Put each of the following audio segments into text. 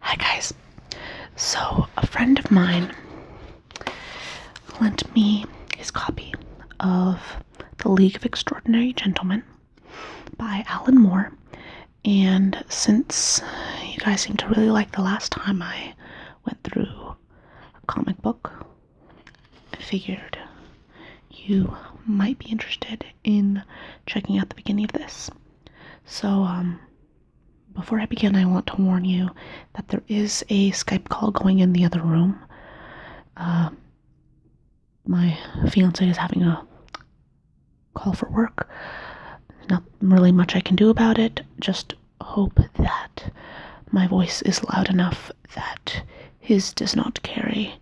Hi guys. So a friend of mine lent me his copy of The League of Extraordinary Gentlemen by Alan Moore, and since you guys seem to really like the last time I went through a comic book, I figured you might be interested in checking out the beginning of this. So before I begin, I want to warn you that there is a Skype call going in the other room. My fiance is having a call for work. Not really much I can do about it. Just hope that my voice is loud enough that his does not carry.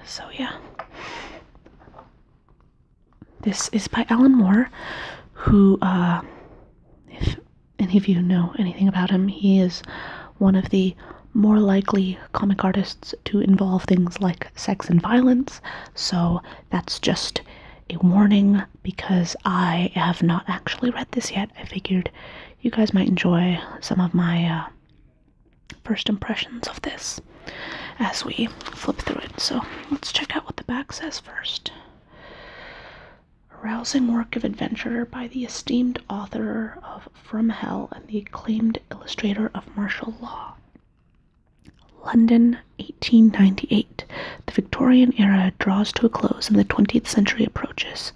So yeah. This is by Alan Moore, who, if any of you know anything about him, he is one of the more likely comic artists to involve things like sex and violence, so that's just a warning because I have not actually read this yet. I figured you guys might enjoy some of my first impressions of this as we flip through it. So let's check out what the back says first. A rousing work of adventure by the esteemed author of From Hell and the acclaimed illustrator of martial law. London, 1898. The Victorian era draws to a close and the 20th century approaches.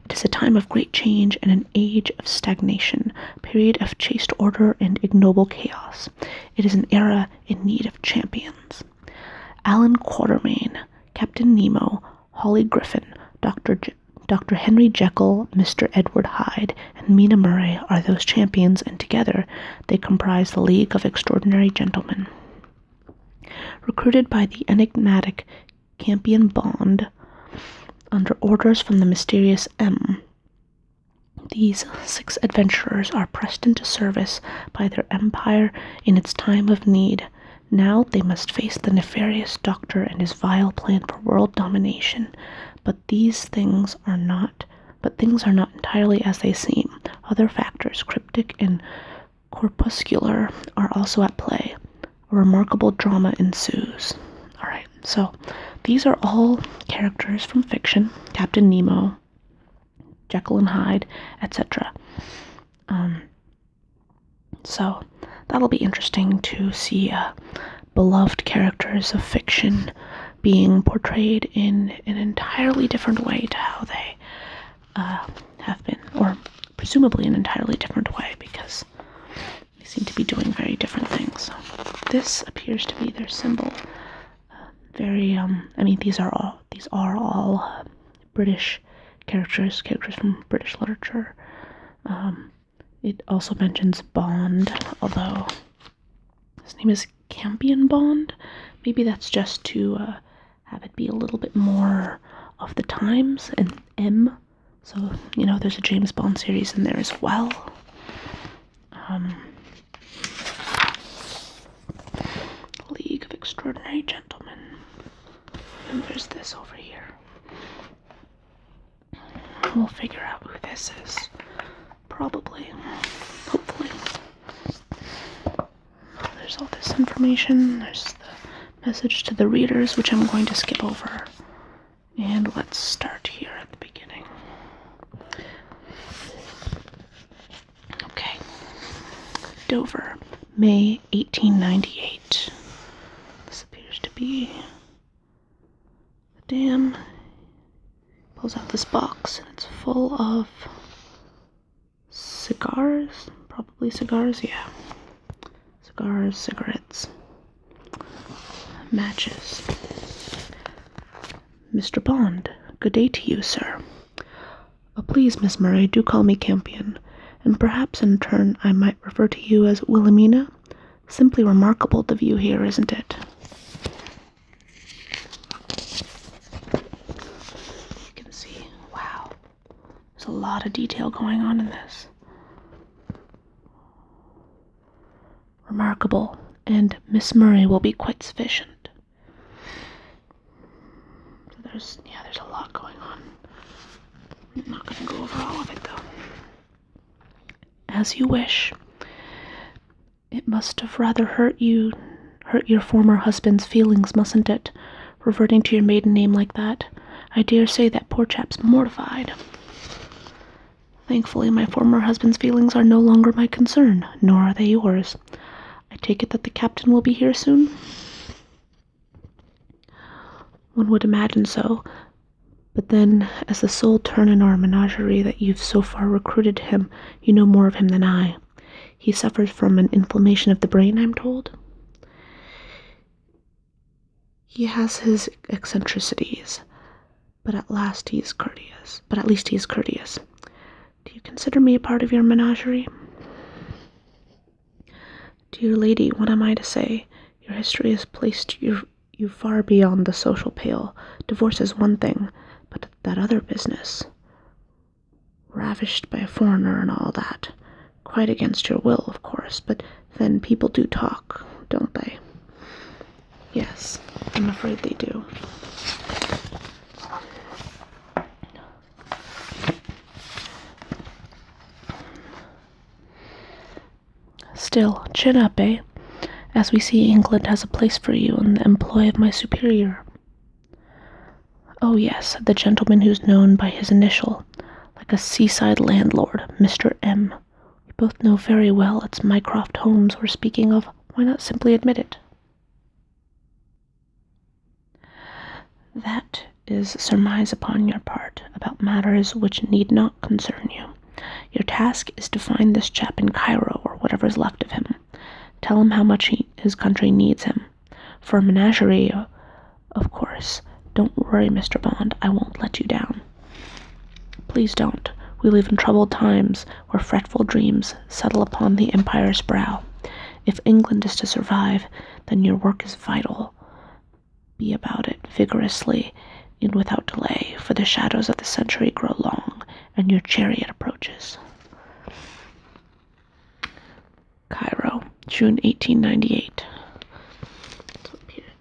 It is a time of great change and an age of stagnation, a period of chaste order and ignoble chaos. It is an era in need of champions. Alan Quatermain, Captain Nemo, Holly Griffin, Dr. Henry Jekyll, Mr. Edward Hyde, and Mina Murray are those champions, and together they comprise the League of Extraordinary Gentlemen. Recruited by the enigmatic Campion Bond under orders from the mysterious M, these 6 adventurers are pressed into service by their empire in its time of need. Now they must face the nefarious Doctor and his vile plan for world domination. But things are not entirely as they seem. Other factors, cryptic and corpuscular, are also at play. A remarkable drama ensues. Alright, so these are all characters from fiction. Captain Nemo, Jekyll and Hyde, etc. So that'll be interesting to see beloved characters of fiction being portrayed in an entirely different way to how they have been, or presumably an entirely different way, because they seem to be doing very different things. So this appears to be their symbol. These are all British characters from British literature. It also mentions Bond, although his name is Campion Bond. Maybe that's just to have it be a little bit more of the times, and M. So, there's a James Bond series in there as well. League of Extraordinary Gentlemen. And there's this over here. We'll figure out who this is. Probably. Hopefully. There's all this information. There's the message to the readers, which I'm going to skip over. And let's start here at the beginning. Okay. Dover, May 1898. This appears to be the dam. Pulls out this box, and it's full of cigars. Probably cigars, yeah. Cigars, cigarettes, matches. Mr. Bond, good day to you, sir. Please, Miss Murray, do call me Campion, and perhaps in turn I might refer to you as Wilhelmina. Simply remarkable, the view here, isn't it? You can see, wow, there's a lot of detail going on in this. Remarkable, and Miss Murray will be quite sufficient. So there's a lot going on. I'm not going to go over all of it, though. As you wish. It must have rather hurt your former husband's feelings, mustn't it? Reverting to your maiden name like that. I dare say that poor chap's mortified. Thankfully, my former husband's feelings are no longer my concern, nor are they yours. I take it that the captain will be here soon? One would imagine so, but then, as the sole turn in our menagerie that you've so far recruited him, you know more of him than I. He suffers from an inflammation of the brain, I'm told. He has his eccentricities, but at least he is courteous. Do you consider me a part of your menagerie? Dear lady, what am I to say? Your history has placed you far beyond the social pale. Divorce is one thing, but that other business. Ravished by a foreigner and all that. Quite against your will, of course, but then people do talk, don't they? Yes, I'm afraid they do. Still, chin up, eh? As we see, England has a place for you in the employ of my superior. Oh yes, the gentleman who's known by his initial, like a seaside landlord, Mr. M. We both know very well it's Mycroft Holmes we're speaking of. Why not simply admit it? That is surmise upon your part about matters which need not concern you. Your task is to find this chap in Cairo, or whatever's left of him. Tell him how much his country needs him. For a menagerie, of course. Don't worry, Mr. Bond, I won't let you down. Please don't. We live in troubled times, where fretful dreams settle upon the empire's brow. If England is to survive, then your work is vital. Be about it vigorously and without delay, for the shadows of the century grow long, and your chariot approaches. Cairo, June 1898.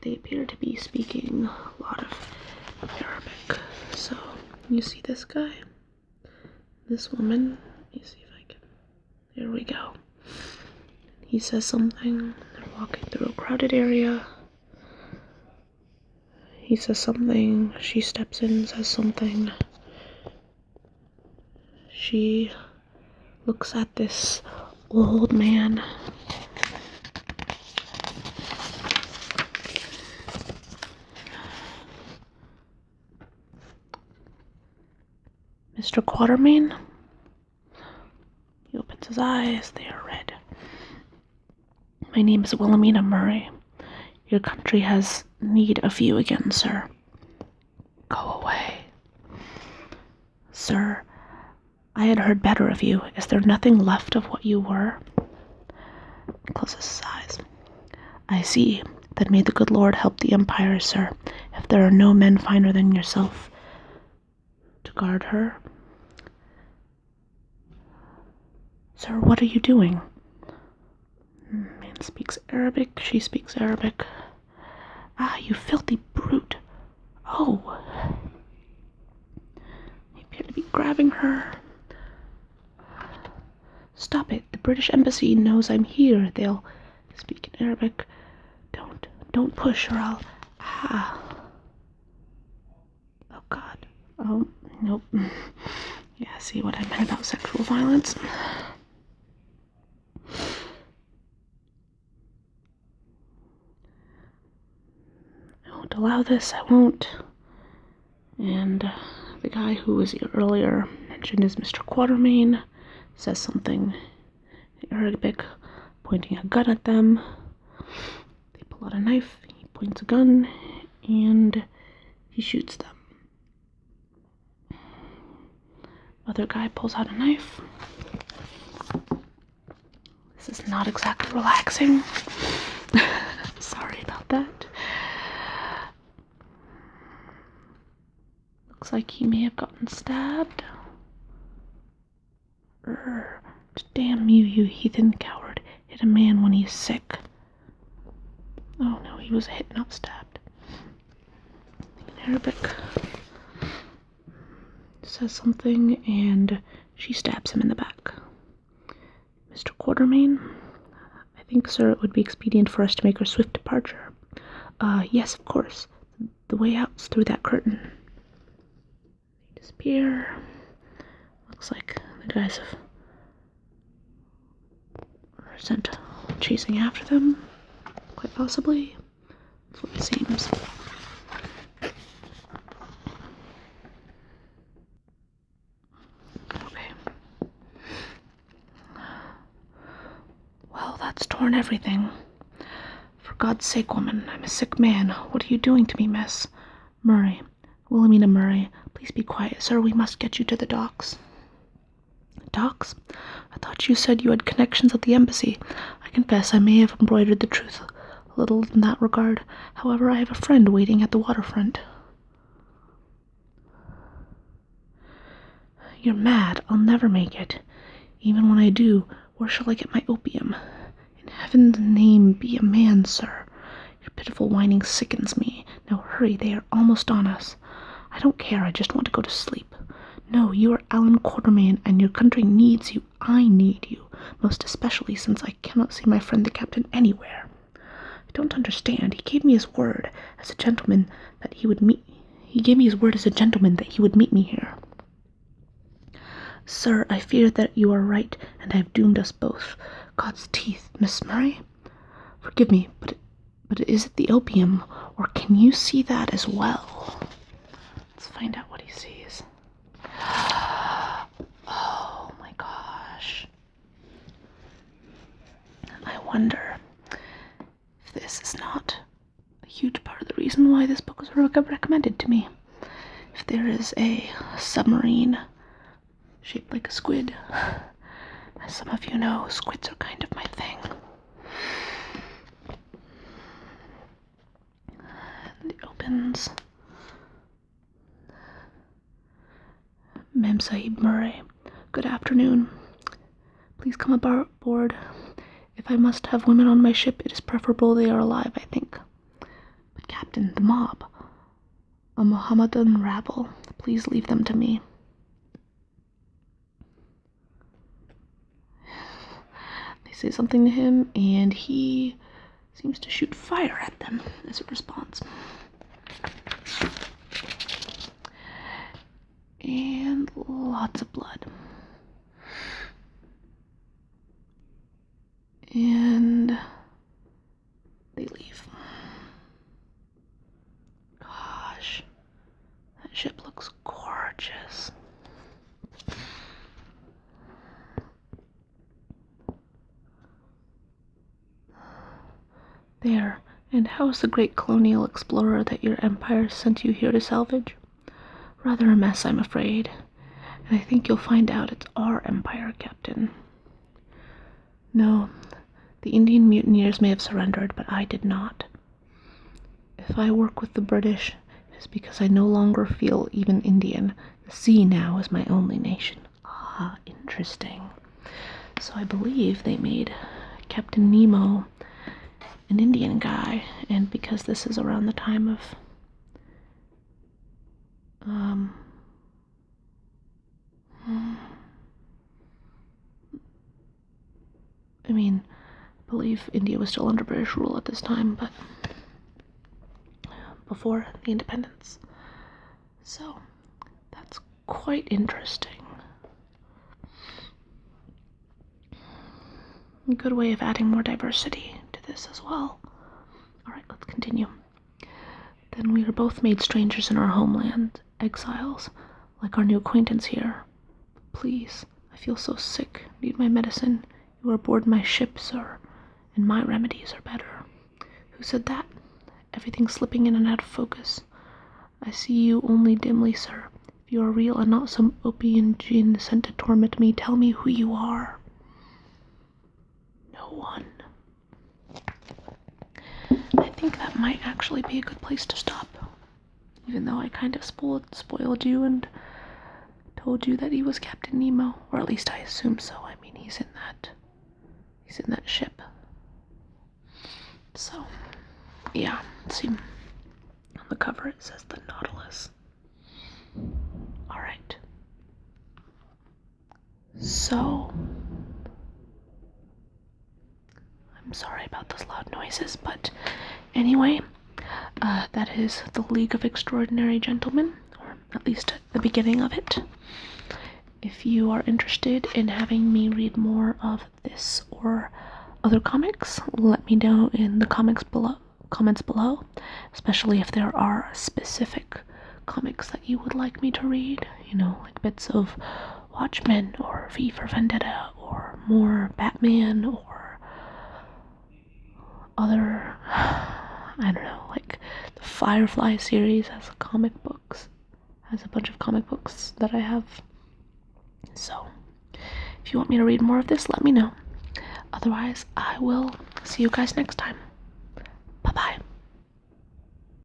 They appear to be speaking a lot of Arabic. So, you see this guy? This woman? Let me see if I can... There we go. He says something. They're walking through a crowded area. He says something. She steps in, says something. She looks at this old man. Mr. Quatermain? He opens his eyes. They are red. My name is Wilhelmina Murray. Your country has need of you again, sir. Go away. Sir, I had heard better of you. Is there nothing left of what you were? He closes his eyes. I see. Then may the good Lord help the Empire, sir, if there are no men finer than yourself to guard her. Sir, what are you doing? Man speaks Arabic. She speaks Arabic. Ah, you filthy brute. Oh. They appear to be grabbing her. Stop it. The British Embassy knows I'm here. They'll speak in Arabic. Don't push or I'll... Ah. Oh, God. Oh, nope. Yeah, see what I meant about sexual violence? I won't allow this. I won't. And the guy who was earlier mentioned is Mr. Quatermain. Says something in Arabic, pointing a gun at them. They pull out a knife. He points a gun, and he shoots them. Other guy pulls out a knife. This is not exactly relaxing. Sorry about that. Looks like he may have gotten stabbed. Damn you, you heathen coward. Hit a man when he's sick. Oh no, he was hit, not stabbed. In Arabic. Says something, and she stabs him in the back. Mr. Quatermain, I think, sir, it would be expedient for us to make our swift departure. Yes, of course. The way out's through that curtain. They disappear. Looks like the guys are sent chasing after them. Quite possibly. That's what it seems. Okay. Well, that's torn everything. For God's sake, woman, I'm a sick man. What are you doing to me, miss? Murray. Wilhelmina Murray. Please be quiet, sir. We must get you to the docks. Docks? I thought you said you had connections at the embassy. I confess I may have embroidered the truth a little in that regard. However, I have a friend waiting at the waterfront. You're mad. I'll never make it. Even when I do, where shall I get my opium? In heaven's name, be a man, sir. Your pitiful whining sickens me. Now hurry, they are almost on us. I don't care, I just want to go to sleep. No, you are Alan Quatermain, and your country needs you. I need you, most especially since I cannot see my friend the captain anywhere. I don't understand. He gave me his word as a gentleman that he would meet me here. Sir, I fear that you are right, and I have doomed us both. God's teeth, Miss Murray? Forgive me, but is it the opium, or can you see that as well? Let's find out what he sees. Oh my gosh. I wonder if this is not a huge part of the reason why this book was recommended to me. If there is a submarine shaped like a squid. As some of you know, squids are kind of my thing. And it opens. Mem Sahib Murray, good afternoon. Please come aboard. If I must have women on my ship, it is preferable they are alive, I think. But Captain, the mob, a Mohammedan rabble, please leave them to me. They say something to him, and he seems to shoot fire at them as a response. And lots of blood. And they leave. Gosh, that ship looks gorgeous. There, and how is the great colonial explorer that your empire sent you here to salvage? Rather a mess, I'm afraid. And I think you'll find out it's our empire, Captain. No, the Indian mutineers may have surrendered, but I did not. If I work with the British, it is because I no longer feel even Indian. The sea now is my only nation. Ah, interesting. So I believe they made Captain Nemo an Indian guy, and because this is around the time of I believe India was still under British rule at this time, but before the independence. So that's quite interesting. A good way of adding more diversity to this as well. Alright, let's continue. Then we are both made strangers in our homeland, exiles, like our new acquaintance here. Please, I feel so sick, need my medicine. You are aboard my ship, sir, and my remedies are better. Who said that? Everything's slipping in and out of focus. I see you only dimly, sir. If you are real and not some opium djinn sent to torment me, tell me who you are. No one. I think that might actually be a good place to stop. Even though I kind of spoiled you and told you that he was Captain Nemo, or at least I assume so. I mean, he's in that ship. So, yeah, see, on the cover it says the Nautilus. Alright. So, I'm I'm sorry about those loud noises, but anyway, that is The League of Extraordinary Gentlemen, or at least the beginning of it. If you are interested in having me read more of this or other comics, let me know in the comments below, especially if there are specific comics that you would like me to read, like bits of Watchmen or V for Vendetta or more Batman or other, I don't know, like the Firefly series has a bunch of comic books that I have. So if you want me to read more of this, let me know. Otherwise, I will see you guys next time. Bye bye.